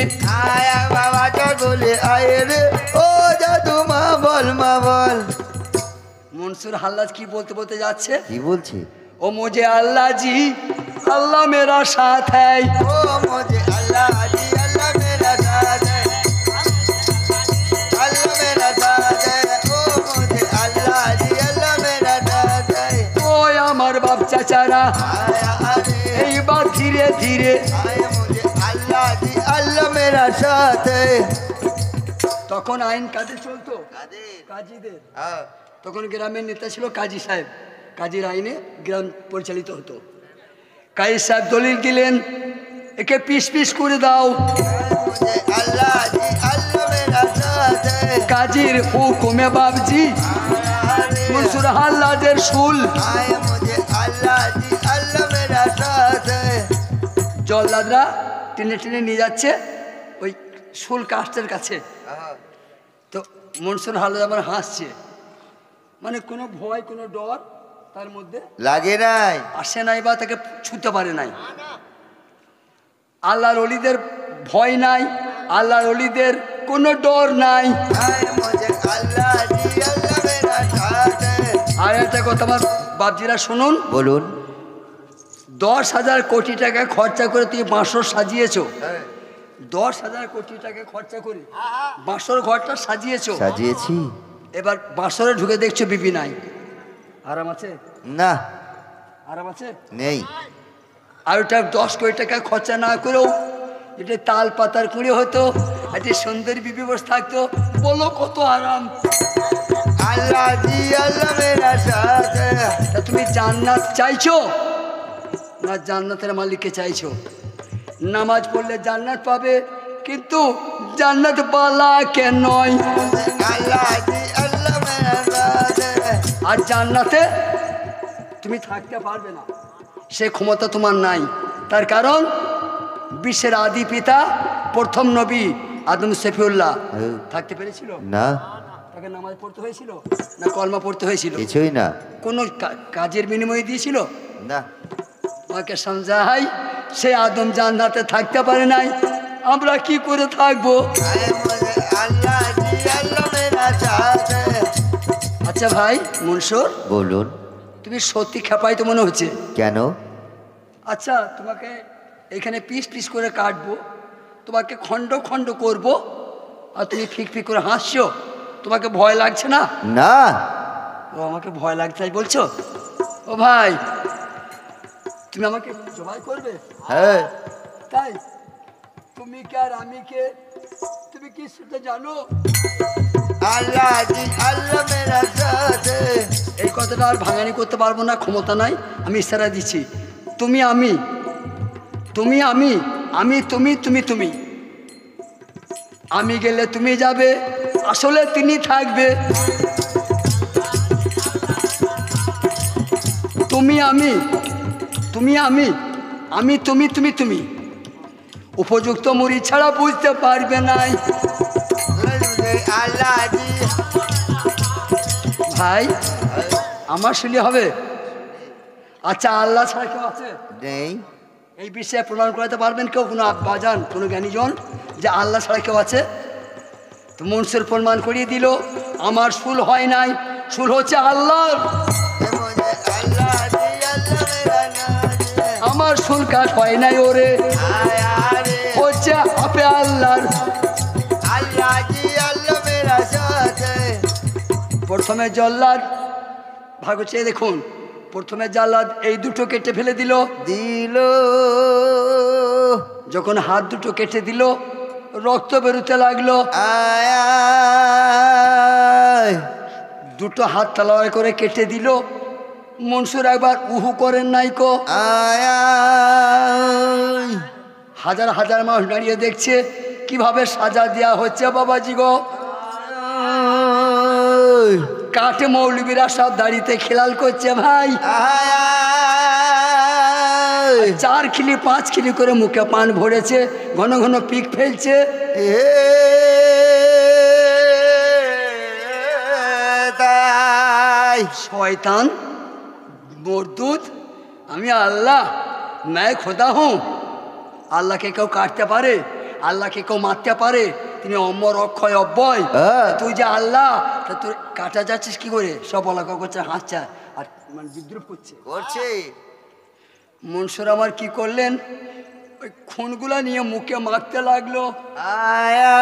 B: মনসুর হাল্লাজ কি বলতে বলতে যাচ্ছে,
A: কি বলছে?
B: ओ मुझे अल्लाह जी अल्लाह मेरा साथ है,
A: ओ मुझे अल्लाह जी अल्लाह मेरा साथ है, अल्लाह मेरा साथ है, ओ मुझे अल्लाह जी अल्लाह मेरा साथ है।
B: ओ আমার বাপ চাচারা এইবার ধীরে ধীরে
A: मुझे अल्लाह जी अल्लाह मेरा साथ है।
B: তখন আইন কাজে চলতো, কাজীদের। তখন গ্রামের নেতা ছিল কাজী সাহেব, কাজীর আইনে গ্রাম পরিচালিত হতো। কাজী সাহেব দলিল দিলেন একে পিস পিস করে দাও। কাজীর হুকুমে বাবজি মনসুর হাল্লাজের শুল জল্লাদরা টেনে টেনে নিয়ে যাচ্ছে ওই শুল কাস্টের কাছে। তো মনসুর হাল্লাজ আবার হাসছে, মানে কোনো ভয় কোনো ডর তার মধ্যে
A: লাগে নাই,
B: আসে নাই বা তাকে ছুঁতে পারে নাই। আল্লাহর ওলিদের ভয় নাই, আল্লাহর ওলিদের কোনো ডর নাই। আর একটা কথা আমার বাপজিরা শুনুন,
A: বলুন।
B: 10,000 কোটি টাকা খরচা করে তুই বাঁশর সাজিয়েছ, 10,000 কোটি টাকা খরচা করে বাঁশর ঘরটা সাজিয়েছি। এবার বাঁশরে ঢুকে দেখছো বিবি নাই, আরাম আছে
A: না?
B: আরাম আছে
A: নেই।
B: আর ওটা 10 কোটি টাকা খরচা না করেও এটা তাল পাতার কুড়ি হতো, একটা সুন্দর বিবি বসে থাকতো, বলো কত আরাম।
A: আল্লাহ জি আল্লাহ মেরা সাথ है।
B: তা তুমি জান্নাত চাইছো না জান্নাতের মালিককে চাইছো? নামাজ পড়লে জান্নাত পাবে, কিন্তু জান্নাত বালা কে নয়।
A: আল্লাহ জি
B: আর জান্নাতে তুমি থাকতে পারবে না, সে ক্ষমতা তোমার নাই। তার কারণ বিশ্বের আদি পিতা প্রথম নবী আদম সফিউল্লাহ থাকতে পেরেছিল
C: না,
B: তাকে নামাজ পড়তে হয়েছিল না কলমা পড়তে হয়েছিল?
C: কিছুই না।
B: কোনো কাজের বিনিময়ে দিয়েছিল
C: না।
B: আমাকে সমঝাই, সে আদম জান্নাতে থাকতে পারে নাই, আমরা কি করে থাকবো?
A: आए मुझे अल्लाह जी अल्लाह मेरा साथ है।
B: আচ্ছা ভাই মনসুর,
C: বলুন।
B: তুমি সত্যি খেপাই তো মনে হচ্ছে।
C: কেন?
B: আচ্ছা তোমাকে এখানে পিস পিস করে কাটবো, তোমাকে খণ্ড খণ্ড করব, আর তুমি ফিক ফিক করে হাসছো, তোমাকে ভয় লাগছে না?
C: না।
B: ও আমাকে ভয় লাগছে তাই বলছো? ও ভাই তুমি আমাকে জবাই করবে?
C: হ্যাঁ।
B: তাই তুমি কে আর আমি কে তুমি কি সেটা জানো?
A: अल्लाह जी अल्लाह मेरा साथ है।
B: এই কথাটা আর ভাঙানি করতে পারবো না, ক্ষমতা নাই। আমি ইশারা দিচ্ছি, তুমি আমি, তুমি আমি, আমি তুমি, তুমি তুমি। আমি গেলে তুমি যাবে, আসলে তিনি থাকবে। তুমি আমি, তুমি আমি, আমি তুমি, তুমি তুমি। উপযুক্ত মুড়ি ছাড়া বুঝতে পারবে নাই।
A: मुझे अल्लाह जी
B: ভাই আমার শুনলে হবে? আচ্ছা আল্লাহ ছাড়া কেউ আছে
C: নেই।
B: এই বিষয়ে প্রমাণ করাতে পারবেন কেউ, কোনো বাজান, কোনো জ্ঞানীজন, যে আল্লাহ ছাড়া কেউ আছে? তো মনসুর প্রমাণ করিয়ে দিল আমার শুল হয় নাই, শুল হচ্ছে আল্লাহর।
A: मुझे अल्लाह जी अल्लाह मेरा नाज है।
B: আমার শুল কাজ হয় নাই ওরে,
A: आया रे
B: হচ্ছে আপে আল্লাহর।
A: अल्लाह जी अल्लाह मेरा साथ है।
B: প্রথমে জল্লাদ ভাগ চেয়ে দেখুন, প্রথমে জাল্লাদ এই দুটো কেটে ফেলে দিল।
C: দিল।
B: যখন হাত দুটো কেটে দিল রক্ত বেরোতে লাগলো।
C: আয়া।
B: দুটো হাত তালাওয়ার করে কেটে দিল। মনসুর একবার উহু করেন নাই কো?
C: আয়া।
B: হাজার হাজার মানুষ দাঁড়িয়ে দেখছে কিভাবে সাজা দেওয়া হচ্ছে বাবাজি গো। কাঠে মৌলবীরা সব দাড়িতে খেলাল করছে ভাই।
C: আয়া।
B: 4 খিলি 5 খিলি করে মুখে পান ভরেছে, ঘন ঘন পিক ফেলছে।
C: তাই
B: শয়তান মরদুদ, আমি আল্লাহ मैं খোদা হুঁ। আল্লাহকে কেউ কাটতে পারে? আল্লাহকে কেউ মারতে পারে? তিনি অমর অক্ষয় অব্যয়। তুই যে আল্লাহ, তা তোর কাটা যাচ্ছিস কি করে? সব বলা করছে, হাসছে আর মানে বিদ্রুপ করছে।
C: করছে।
B: মনসুর আমার কি করলেন, ওই খুনগুলা নিয়ে মুখে মাখতে লাগলো।
C: আয়া।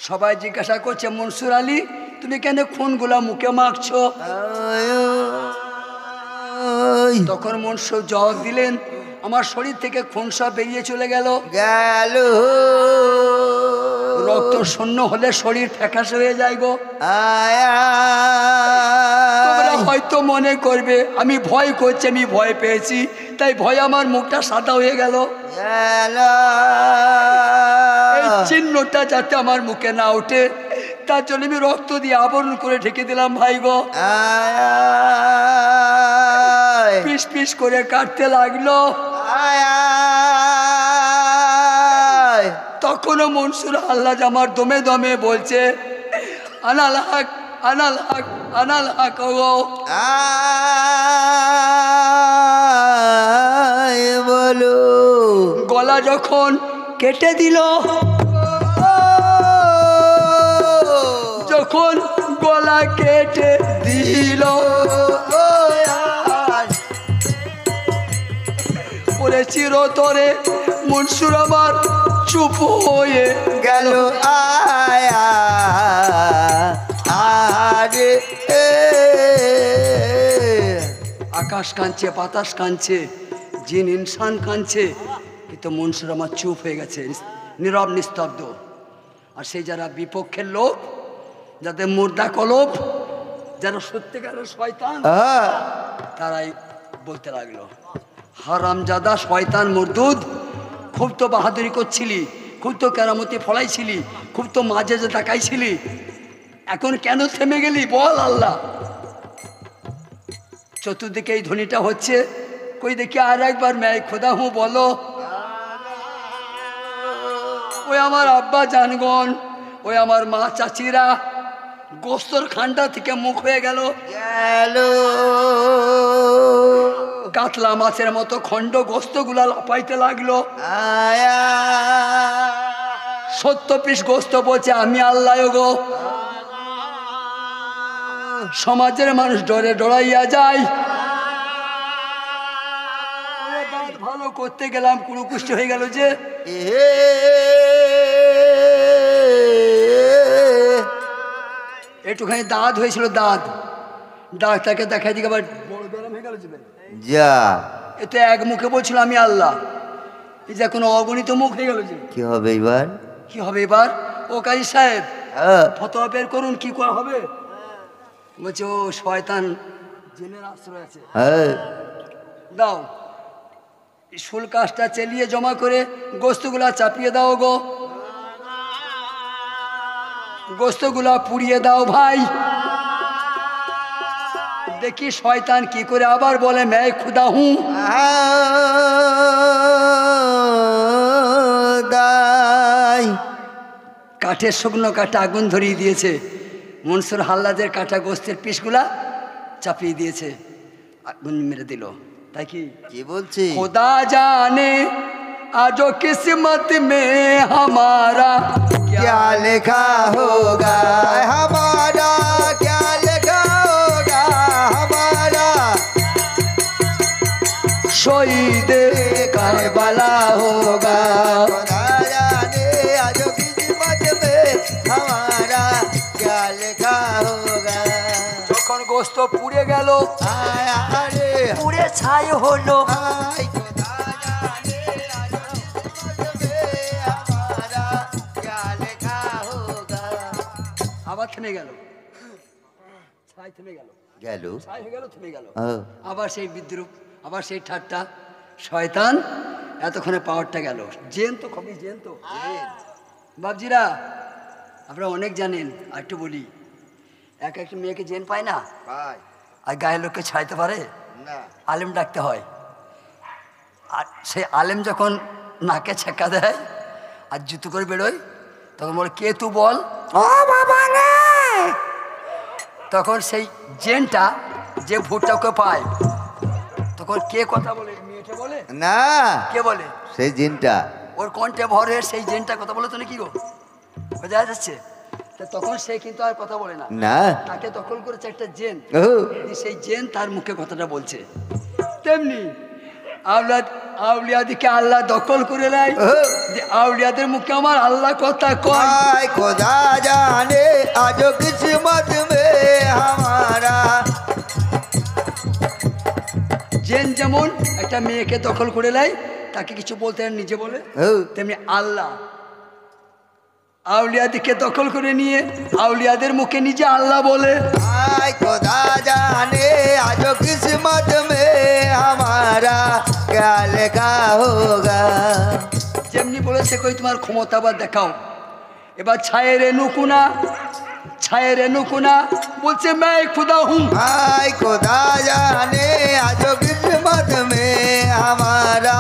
B: সবাই জিজ্ঞাসা করছে মনসুর আলী তুমি কেন খুনগুলা মুখে মাখছো? তখন মনসুর জবাব দিলেন, আমার শরীর থেকে খুন সব বেরিয়ে চলে গেল।
C: গেল।
B: রক্ত শূন্য হলে শরীর ফ্যাকাশে হয়ে যায় গো।
C: আয়া।
B: তোমরা হয়তো মনে করবে আমি ভয় করছি, আমি ভয় পেয়েছি, তাই ভয় আমার মুখটা সাদা হয়ে গেল।
C: গেল।
B: এই চিহ্নটা যাতে আমার মুখে না ওঠে তার জন্য আমি রক্ত দিয়ে আবরণ করে ঢেকে দিলাম ভাই গো।
C: আয়া।
B: পিস পিস করে কাটতে লাগলো।
C: আয়া।
B: তখনও মনসুর আল্লাহ আমার দমে দমে বলছে আনাল হক আনাল হক আনাল হক গো।
C: বলো।
B: গলা যখন কেটে দিল, যখন গলা কেটে দিল, ওরে চিরতরে মনসুর আমার চুপ হয়ে
C: গেল। আয়া। আরে
B: আকাশ কাঁদছে, বাতাস কাঁদছে, জিন ইনসান কাঁদছে, কিন্তু মনসুর আমার চুপ হয়ে গেছে, নীরব নিস্তব্ধ। আর সেই যারা বিপক্ষের লোক, যাদের মুর্দা কলব, যারা সত্যিকারের শয়তান, তারাই বলতে লাগলো হারামজাদা শয়তান মরদুদ, খুব তো বাহাদুরি করছিলি, খুব তো কেরামতি ফলাইছিলি, খুব তো মাঝে যে তাকাইছিলি, এখন কেন থেমে গেলি বল আল্লাহ। চতুর্দিকে এই ধ্বনিটা হচ্ছে, কই দেখি আর একবার मैं खुदा हूँ বলো। ওই আমার আব্বা জানগণ, ওই আমার মা চাচিরা গোস্তর খান্ডা থেকে মুখ হয়ে গেল।
C: গেল
B: কাতলা মাছের মতো খণ্ড গোস্তগুলা লাপাইতে লাগলো।
C: আয়া
B: 70 পিস গোস্ত বলছে আমি আল্লাহ গো। সমাজের মানুষ ডরে ডরাইয়া যায়। দাঁত ভালো করতে গেলাম কুড়ুকুষ্টি হয়ে গেল যে। একটুখানি দাঁত হয়েছিল, দাঁত ডাক্তারকে দেখাই দিকে আবার বড় গরম হয়ে গেল যে।
C: যা
B: এ তো এক মুখে বলছিল আমি আল্লাহ, এই যে কোনো অগণিত মুখ হয়ে গেল যে।
C: কি হবে এবার?
B: কি হবে এবার? ও কাজী সাহেব
C: হ্যাঁ।
B: ফতোয়া বের করুন, কি করা হবে? বলছে ও শয়তান জিনের আশ্রয় আছে।
C: হ্যাঁ।
B: দাও শুল কাজটা চালিয়ে জমা করে গোস্তগুলা চাপিয়ে দাও গো, গোস্তগুলা পুড়িয়ে দাও ভাই। দেখি শয়তান কি করে আবার বলে मैं खुदा हूँ।
C: দাই
B: কাঠের শুকনো কাঠে আগুন ধরিয়ে দিয়েছে। মনসুর হাল্লাদের কাটা গোস্তের পিসগুলা চাপিয়ে দিয়েছে, আগুন মেরে দিল। তাই কি
C: কি বলছি?
B: खुदा जाने आजो किस्मत में हमारा
C: क्या लिखा होगा हमारा, क्या लिखा होगा हमारा,
B: शहीद करबला होगा।
C: खुदा जाने आज किस्मत में हमारा क्या लिखा होगा।
B: যখন গোস্ত পুড়ে গেল,
C: आया रे
B: পুড়ে ছাই হলো।
C: हाय, खुदा जाने आज किस्मत में हमारा क्या लिखा होगा।
B: আবার থেমে গেল, ছাই থেমে গেল,
C: গেল।
B: ছাই হয়ে গেল, থেমে গেল।
C: হ্যাঁ।
B: আবার সেই বিদ্রুপ, আবার সেই ঠাট্টা। শয়তান এতক্ষণে পাওয়ারটা গেল। জেন তো খবি, জেন তো বাবজিরা আপনারা অনেক জানেন। আর একটু বলি, এক একটা মেয়েকে জেন পায় না,
C: ভাই
B: আর গায়ের লোককে ছাড়াইতে পারে।
C: না
B: আলেম ডাকতে হয়, আর সেই আলেম যখন নাকে ছেঁকা দেয় আর জুতো করে বেরোয়, তখন বলে কে তু বল। ও বাবা রে, তখন সেই জেনটা যে ভোটটাকে পায়, তখন কে কথা বলে? মেয়েটা বলে
C: না,
B: কে বলে?
C: সেই জিনটা
B: ওর কণ্ঠে ভরে সেই জেনটা কথা বলে তো নাকি গো, বোঝা যাচ্ছে? তা তখন সে কিন্তু আর কথা বলে না,
C: না।
B: তাকে দখল করেছে একটা জেন।
C: ও
B: সেই জেন তার মুখে কথাটা বলছে। তেমনি আউলিয়াদিকে আল্লাহ দখল করে নেয়, যে আউলিয়াদের মুখে আমার আল্লাহ কথা কয়।
C: हाय खुदा जाने आज किस्मत में हमारा।
B: জেন যেমন একটা মেয়েকে দখল করে নেয়, তাকে কিছু বলতে নিজে বলে,
C: ও
B: তেমনি আল্লাহ আউলিয়াদিকে দখল করে নিয়ে আউলিয়াদের মুখে নিজে আল্লাহ বলে।
C: हाय खुदा जाने आज किस्मत में हमारा क्या लिखा होगा।
B: যেমনি বলেছে কই তোমার ক্ষমতা আবার দেখাও। এবার ছায়ে রে নুকুনা, ছায়ে রে নুকুনা বলছে मैं खुदा हूँ।
C: हाय खुदा जाने आज किस्मत में हमारा